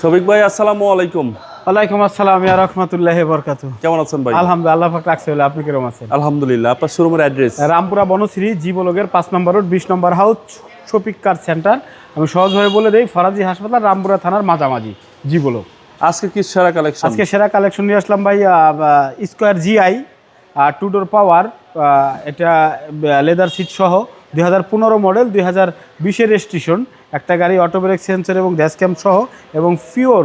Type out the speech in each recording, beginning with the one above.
শফিক ভাই আসসালামু আলাইকুম। ওয়ালাইকুম আসসালাম ইয়া রাহমাতুল্লাহি ওয়া বারাকাতুহু। কেমন আছেন ভাই? আলহামদুলিল্লাহ, আল্লাহ পাক রাখছে বলে। আপনি কেমন আছেন? আলহামদুলিল্লাহ। আপনার শোরুমের অ্যাড্রেস? রামপুরা বনশ্রী জি ব্লকের 5 নম্বর রোড 20 নম্বর হাউস, শফিক কার সেন্টার। আমি সহজভাবে বলে দেই, ফরাজি হাসপাতাল, রামপুরা থানার মাঝামাঝি, জি ব্লক। আজকে কি সেরা কালেকশন? আজকে সেরা কালেকশন নিয়ে আসলাম ভাই, স্কোয়ার জিআই টু ডোর পাওয়ার। এটা লেদার সিট সহ 2015 মডেল, 2020-এর রেজিস্ট্রেশন। একটা গাড়ি অটো ব্রেক সেন্সর এবং ড্যাশ ক্যাম সহ, এবং পিওর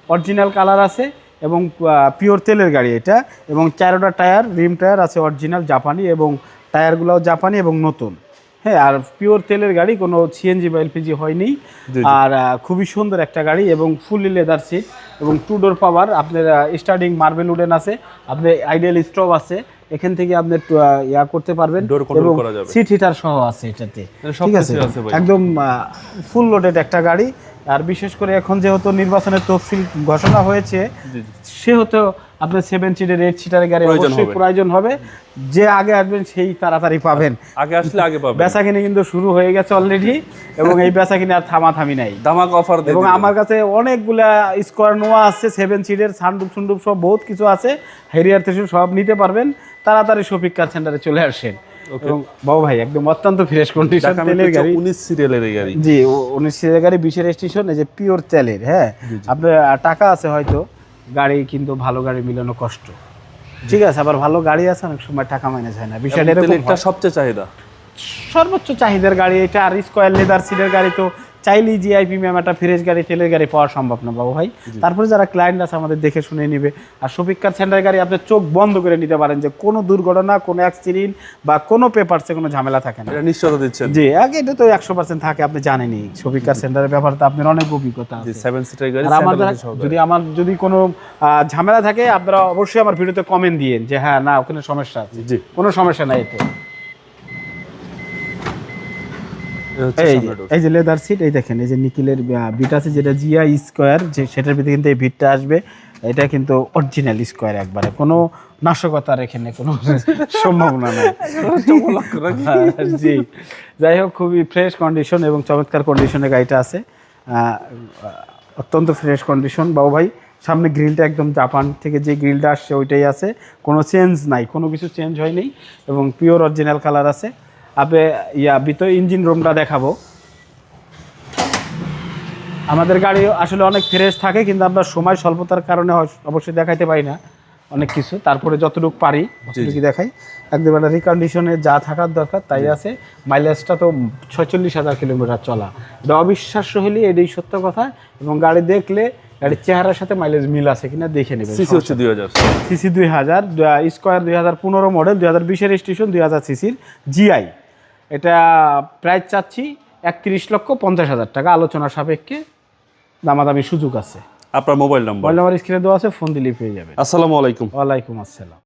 অরিজিনাল কালার আছে, এবং পিওর তেলের গাড়ি এটা। এবং 4টা টায়ার, রিম টায়ার আছে অরিজিনাল জাপানি, এবং টায়ারগুলোও জাপানি এবং নতুন। হ্যাঁ, আর পিওর তেলের গাড়ি, কোনো সিএনজি বা এলপিজি হয়নি। আর খুবই সুন্দর একটা গাড়ি, এবং ফুললি লেদার সিট, এবং টু ডোর পাওয়ার। আপনার স্টার্টিং মার্বেল উডেন আছে, আপনার আইডিয়াল স্টপ আছে, এখান থেকে আপনি ইয়া করতে পারবেন, এবং সিট হিটার সহ আছে এটাতে। ঠিক আছে, একদম ফুল লোডেড একটা গাড়ি। আর বিশেষ করে এখন যেহেতু নির্বাচনের তফসিল ঘোষণা হয়েছে, সেহেতু আপনার 7 সিটের 8 সিটারের গাড়ি অবশ্যই প্রয়োজন হবে। যে আগে আসবেন সেই তাড়াতাড়ি পাবেন, আগে আসলে আগে পাবেন। বেচাকিনি কিন্তু শুরু হয়ে গেছে অলরেডি, এবং এই বেচাকিনি আর থামাথামি নাই, ধামাক অফার। এবং আমার কাছে অনেকগুলা স্কোয়ার নোয়া আছে, 7 সিটের, সানরুফ সুনরুফ সব বহুত কিছু আছে। হেরিয়ার থেকে সব নিতে পারবেন। তাড়াতাড়ি শফিক কার সেন্টারে চলে আসেন। এবং বাবু ভাই একদম অত্যন্ত ফ্রেশ কন্ডিশন তেলের গাড়ি, 19 সিরিয়ালের গাড়ি। জি 19 সিরিয়ালের গাড়ি, 20-এর রেজিস্ট্রেশন, এই যে পিওর তেলের। হ্যাঁ, আপনার টাকা আছে হয়তো, গাড়ি কিন্তু ভালো গাড়ি মিলানো কষ্ট। ঠিক আছে, আবার ভালো গাড়ি আছে, অনেক সময় টাকা মাইনাস হয় না। বিষয়টা তেলটা সবচেয়ে চাহিদা, সর্বোচ্চ চাহিদার গাড়ি এটা। আর স্কোয়ার লেদার সিটের গাড়ি তো চাইলেই জিআই প্রিমিয়াম একটা ফ্রেশ গাড়ি, তেলের গাড়ি পাওয়া সম্ভব না বাবু ভাই। তারপরে যারা ক্লায়েন্ট আছে আমাদের দেখে শুনে নিবে। আর শফিক কার সেন্টারের গাড়ি আপনি চোখ বন্ধ করে নিতে পারেন যে কোনো দুর্ঘটনা, কোনো অ্যাক্সিডেন্ট বা কোনো পেপারসে কোনো ঝামেলা থাকে না। এটা নিশ্চয়তা দিচ্ছেন? জি, আগে এটা তো 100% থাকে, আপনি জানেনই। শফিক কার সেন্টারের ব্যাপারে তো আপনার অনেক অভিজ্ঞতা আছে। 7 সিটের গাড়ি। আমার যদি কোনো ঝামেলা থাকে, আপনারা অবশ্যই আমার ভিডিওতে কমেন্ট দিয়েন যে হ্যাঁ না ওখানে সমস্যা আছে। জি, কোনো সমস্যা নাই এতে। এই যে লেদার সিট, এই দেখেন, এই যে নিকেলের বিট আছে, যেটা জিআই স্কোয়ার, যে সেটার ভিতরে কিন্তু এই বিটটা আসবে। এটা কিন্তু অরিজিনাল স্কোয়ার, একবারে কোনো নাশকতার এখানে কোনো সম্ভাবনা নাই। জি, যাই হোক, খুবই ফ্রেশ কন্ডিশন এবং চমৎকার কন্ডিশনে গাড়িটা আছে, অত্যন্ত ফ্রেশ কন্ডিশন বাবু ভাই। সামনে গ্রিলটা একদম জাপান থেকে যে গ্রিলটা আসছে ওইটাই আছে, কোনো চেঞ্জ নাই, কোনো কিছু চেঞ্জ হয়নি, এবং পিওর অরিজিনাল কালার আছে। আপনি ভিতরে ইঞ্জিন রুমটা দেখাবো। আমাদের গাড়ি আসলে অনেক ফ্রেশ থাকে, কিন্তু আমরা সময় স্বল্পতার কারণে অবশ্যই দেখাইতে পারি না অনেক কিছু। তারপরে যতটুকু পারি ততটুকু দেখাই। একদম একটা রিকন্ডিশনে যা থাকার দরকার তাই আছে। মাইলেজটা তো 46,000 কিলোমিটার চলা, এটা অবিশ্বাস্য হলে এটাই সত্য কথা। এবং গাড়ি দেখলে গাড়ির চেহারার সাথে মাইলেজ মিল আছে কিনা দেখে নেবেন। সিসি হচ্ছে 2000, সিসি 2000, স্কোয়ার 2015 মডেল, 2020-এর রেজিস্ট্রেশন, 2000 সিসির জিআই। এটা প্রাইস চাচ্ছি 31,50,000 টাকা, আলোচনা সাপেক্ষে দামাদামি সুযোগ আছে। আপনার মোবাইল নাম্বার স্ক্রিনে দেওয়া আছে, ফোন দিলেই পেয়ে যাবে। আসসালামু আলাইকুম। ওয়ালাইকুম আসসালাম।